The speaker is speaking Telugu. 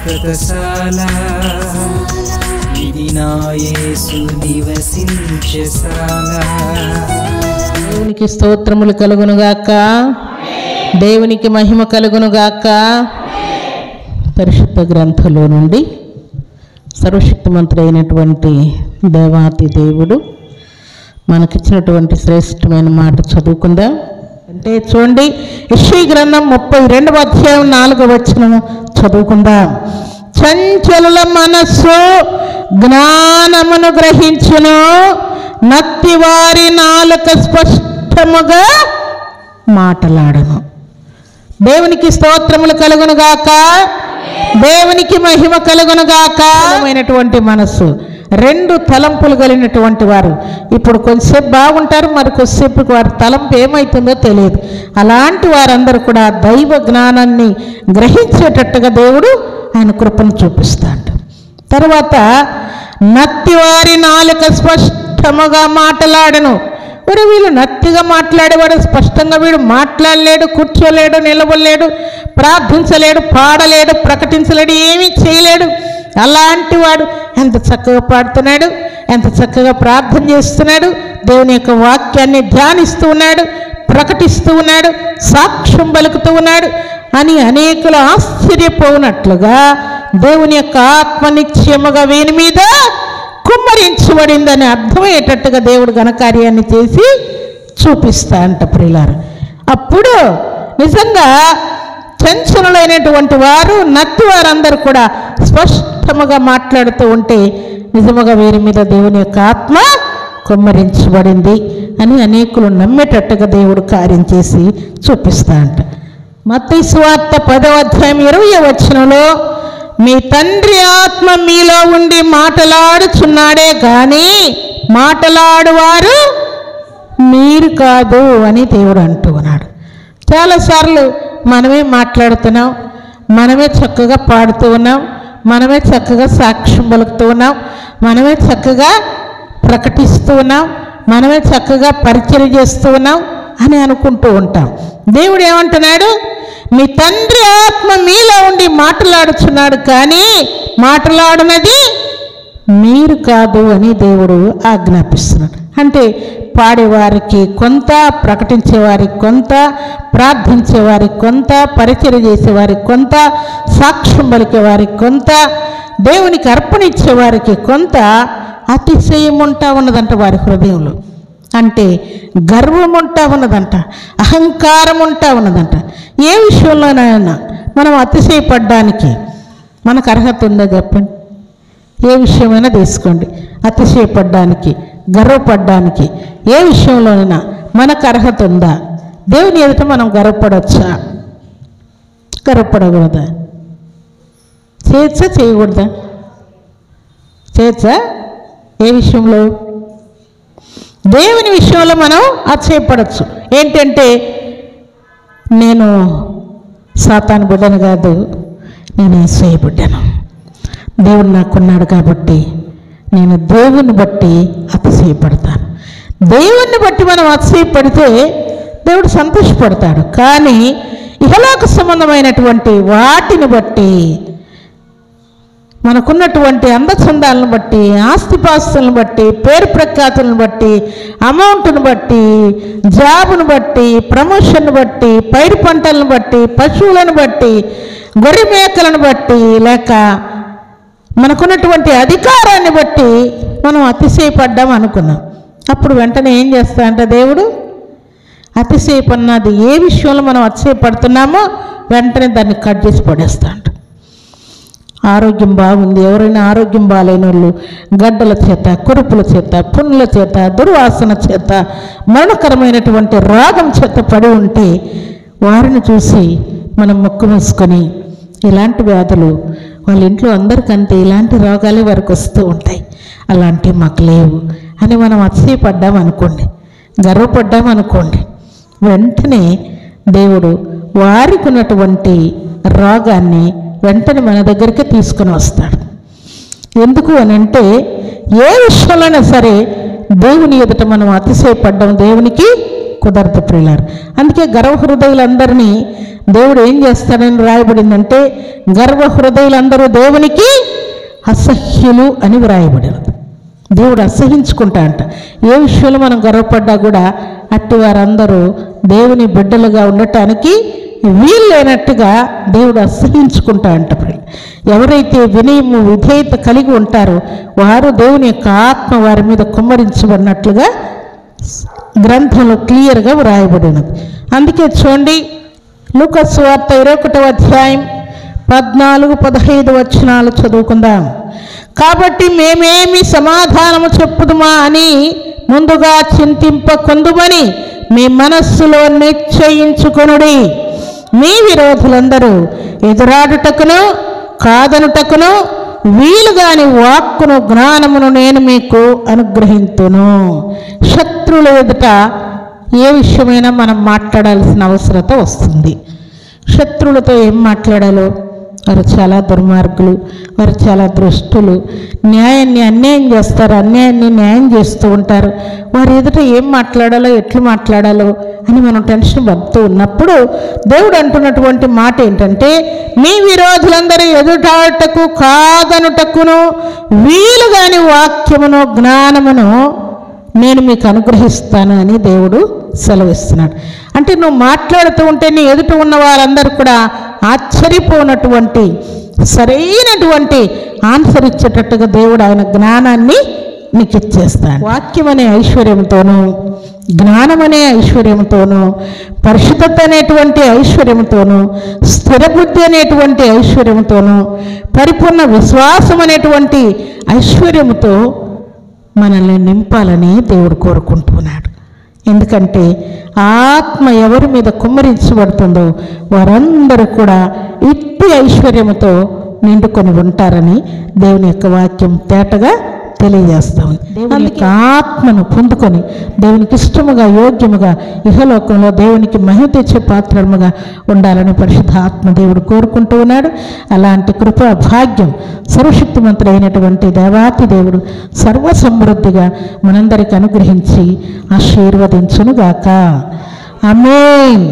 శాశ్వతశాల ఇది నా యేసు నివసించేశాల. దేవునికి స్తోత్రములు కలుగునుగాక, దేవునికి మహిమ కలుగునుగాక. పరిశుద్ధ గ్రంథంలో నుండి సర్వశక్తిమంతుడైనటువంటి దేవాతి దేవుడు మనకిచ్చినటువంటి శ్రేష్టమైన మాట చదువుకుందాం. అంటే చూడండి, యెషయా గ్రంథం 32వ అధ్యాయం 4వ వచనం చదువుకుందాం. చంచలుల మనస్సు జ్ఞానమును గ్రహించును, నత్తివారి నాలుక స్పష్టముగా మాటలాడను. దేవునికి స్తోత్రములు కలుగునుగాక, దేవునికి మహిమ కలుగునుగాక. మనస్సు, రెండు తలంపులు కలిగినటువంటి వారు ఇప్పుడు కొంచెంసేపు బాగుంటారు, మరి కొద్దిసేపు వారి తలంపు ఏమవుతుందో తెలియదు. అలాంటి వారందరూ కూడా దైవ జ్ఞానాన్ని గ్రహించేటట్టుగా దేవుడు ఆయన కృపను చూపిస్తాడు. తర్వాత నత్తివారి నాలుక స్పష్టముగా మాటలాడను. మరి వీళ్ళు నత్తిగా మాట్లాడేవాడు, స్పష్టంగా వీడు మాట్లాడలేడు, కూర్చోలేడు, నిలవలేడు, ప్రార్థించలేడు, పాడలేడు, ప్రకటించలేడు, ఏమీ చేయలేడు. అలాంటి వాడు ఎంత చక్కగా పాడుతున్నాడు, ఎంత చక్కగా ప్రార్థన చేస్తున్నాడు, దేవుని యొక్క వాక్యాన్ని ధ్యానిస్తూ ఉన్నాడు, ప్రకటిస్తూ ఉన్నాడు, సాక్ష్యం పలుకుతూ ఉన్నాడు అని అనేకులు ఆశ్చర్యపోనట్లుగా దేవుని యొక్క ఆత్మ నిశ్చయముగా వీని మీద కుమ్మరించబడిందని అర్థమయ్యేటట్టుగా దేవుడు ఘనకార్యాన్ని చేసి చూపిస్తా అంట ప్రియులారా. అప్పుడు నిజంగా చంచలులైనటువంటి వారు, నత్తి వారందరూ కూడా స్పష్టముగా మాట్లాడుతూ ఉంటే నిజముగా వీరి మీద దేవుని యొక్క ఆత్మ కుమ్మరించబడింది అని అనేకులు నమ్మేటట్టుగా దేవుడు కార్యం చేసి చూపిస్తా అంట. మత్తయి సువార్త 10వ అధ్యాయం 20వ వచనంలో, మీ తండ్రి ఆత్మ మీలో ఉండి మాటలాడుచున్నాడే కానీ మాటలాడువారు మీరు కాదు అని దేవుడు అంటూ ఉన్నాడు. చాలాసార్లు మనమే మాట్లాడుతున్నాం, మనమే చక్కగా పాడుతూ ఉన్నాం, మనమే చక్కగా సాక్ష్యం పలుకుతూ ఉన్నాం, మనమే చక్కగా ప్రకటిస్తూ ఉన్నాం, మనమే చక్కగా పరిచయం చేస్తూ ఉన్నాం అని అనుకుంటూ ఉంటాం. దేవుడు ఏమంటున్నాడు? మీ తండ్రి ఆత్మ మీలో ఉండి మాట్లాడుచున్నాడు కానీ మాట్లాడినది మీరు కాదు అని దేవుడు ఆజ్ఞాపిస్తున్నాడు. అంటే పాడేవారికి కొంత, ప్రకటించేవారికి కొంత, ప్రార్థించేవారికి కొంత, పరిచయం చేసేవారికి కొంత, సాక్ష్యం పలికేవారికి కొంత, దేవునికి అర్పణ ఇచ్చేవారికి కొంత అతిశయం ఉంటా ఉన్నదంట వారి హృదయంలో. అంటే గర్వం ఉంటా ఉన్నదంట, అహంకారం ఉంటా ఉన్నదంట. ఏ విషయంలోనైనా మనం అతిశయపడ్డానికి మనకు అర్హత ఉందా చెప్పండి? ఏ విషయమైనా తీసుకోండి, అతిశయపడ్డానికి, గర్వపడ్డానికి ఏ విషయంలోనైనా మనకు అర్హత ఉందా? దేవుని ఎదుట మనం గర్వపడవచ్చా? గర్వపడకూడదా? చేయొచ్చా? చేయకూడదా? చేయొచ్చా? ఏ విషయంలో? దేవుని విషయంలో మనం అతిశయపడవచ్చు. ఏంటంటే, నేను సాతాను బిడ్డను కాదు, నేను యేసయ్య బిడ్డను, దేవుడు నాకున్నాడు కాబట్టి నేను దేవుని బట్టి అతిశయపడతాను. దేవుణ్ణి బట్టి మనం అతిశయపడితే దేవుడు సంతోషపడతాడు. కానీ ఇహలోక సంబంధమైనటువంటి వాటిని బట్టి, మనకున్నటువంటి అందచందాలను బట్టి, ఆస్తిపాస్తులను బట్టి, పేరు ప్రఖ్యాతులను బట్టి, అమౌంట్ను బట్టి, జాబును బట్టి, ప్రమోషన్ను బట్టి, పైరు పంటలను బట్టి, పశువులను బట్టి, గొర్రె మేకలను బట్టి, లేక మనకున్నటువంటి అధికారాన్ని బట్టి మనం అతిశయపడ్డాం అనుకున్నాం. అప్పుడు వెంటనే ఏం చేస్తా అంటే దేవుడు, అతిశయపడినది ఏ విషయంలో మనం అతిశయపడుతున్నామో వెంటనే దాన్ని కట్ చేసి పడేస్తా అంట. ఆరోగ్యం బాగుంది, ఎవరైనా ఆరోగ్యం బాగాలేని వాళ్ళు గడ్డల చేత, కురుపుల చేత, పుండ్ల చేత, దుర్వాసన చేత, మరణకరమైనటువంటి రోగం చేత పడి ఉంటే వారిని చూసి మనం ముక్కు మూసుకొని, ఇలాంటి వ్యాధులు వాళ్ళ ఇంట్లో అందరికంటే ఇలాంటి రోగాలే వారికి వస్తూ ఉంటాయి, అలాంటివి మాకు లేవు అని మనం అతిశయపడ్డాం అనుకోండి, గర్వపడ్డాం అనుకోండి, వెంటనే దేవుడు వారికి ఉన్నటువంటి రోగాన్ని వెంటనే మన దగ్గరికి తీసుకుని వస్తాడు. ఎందుకు అని అంటే, ఏ విషయంలోనైనా సరే దేవుని ఎదుట మనం అతిశయపడ్డం దేవునికి కుదరదు ప్రియులారు. అందుకే గర్వ హృదయులందరినీ దేవుడు ఏం చేస్తాడని రాయబడిందంటే గర్వ హృదయులందరూ దేవునికి అసహ్యులు అని వ్రాయబడినది. దేవుడు అసహించుకుంటా అంట. ఏ విషయంలో మనం గర్వపడ్డా కూడా అట్టి వారందరూ దేవుని బిడ్డలుగా ఉండటానికి వీలు లేనట్టుగా దేవుడు అసహించుకుంటా అంట. ఎవరైతే వినయము విధేయత కలిగి ఉంటారో వారు దేవుని యొక్క ఆత్మ వారి మీద కుమ్మరించబడినట్లుగా గ్రంథంలో క్లియర్గా వ్రాయబడినది. అందుకే చూడండి, లూకా సువార్త 21వ అధ్యాయం 14-15 వచనాలు చదువుకుందాం. కాబట్టి మేమేమి సమాధానము చెప్పుదుమా అని ముందుగా చింతింపకొందుమని మీ మనస్సులో నిశ్చయించుకొనుడి. మీ విరోధులందరూ ఎదురాడుటకును కాదనుటకును వీలుగాని వాక్కును జ్ఞానమును నేను మీకు అనుగ్రహింతును. శత్రువుల ఎదుట ఏ విషయమైనా మనం మాట్లాడాల్సిన అవసరత వస్తుంది. శత్రువులతో ఏం మాట్లాడాలో, వారు చాలా దుర్మార్గులు, వారు చాలా దుష్టులు, న్యాయాన్ని అన్యాయం చేస్తారు, అన్యాయాన్ని న్యాయం చేస్తూ ఉంటారు. వారి ఎదుట ఏం మాట్లాడాలో ఎట్లు మాట్లాడాలో అని మనం టెన్షన్ పడుతూ ఉన్నప్పుడు దేవుడు అంటున్నటువంటి మాట ఏంటంటే, మీ విరోధులందరూ ఎదుటాటకు కాదనుటకును వీలుగాని వాక్యమును జ్ఞానమును నేను మీకు అనుగ్రహిస్తాను అని దేవుడు సెలవిస్తున్నాడు. అంటే నువ్వు మాట్లాడుతూ ఉంటే నీ ఎదుట ఉన్న వారందరూ కూడా ఆశ్చర్యపోనటువంటి సరైనటువంటి ఆన్సర్ ఇచ్చేటట్టుగా దేవుడు ఆయన జ్ఞానాన్ని నీకు ఇచ్చేస్తాడు. వాక్యం అనే ఐశ్వర్యంతోనూ, జ్ఞానం అనే ఐశ్వర్యంతోనూ, పరిశుద్ధత అనేటువంటి ఐశ్వర్యంతోనూ, స్థిరబుద్ధి అనేటువంటి ఐశ్వర్యంతోనూ, పరిపూర్ణ విశ్వాసం అనేటువంటి ఐశ్వర్యముతో మనల్ని నింపాలని దేవుడు కోరుకుంటున్నాడు. ఎందుకంటే ఆత్మ ఎవరి మీద కుమ్మరించబడుతుందో వారందరూ కూడా ఇట్టి ఐశ్వర్యముతో నిండుకొని ఉంటారని దేవుని యొక్క వాక్యం తేటగా తెలియజేస్తాం. దేవుని యొక్క ఆత్మను పొందుకొని దేవునికి ఇష్టముగా యోగ్యముగా ఇహలోకంలో దేవునికి మహిమ తెచ్చే పాత్రముగా ఉండాలని పరిశుద్ధ ఆత్మ దేవుడు కోరుకుంటూ ఉన్నాడు. అలాంటి కృపా భాగ్యం సర్వశక్తిమంతుడైనటువంటి దేవాతి దేవుడు సర్వ సమృద్ధిగా మనందరికి అనుగ్రహించి ఆశీర్వదించునుగాక. ఆమేన్.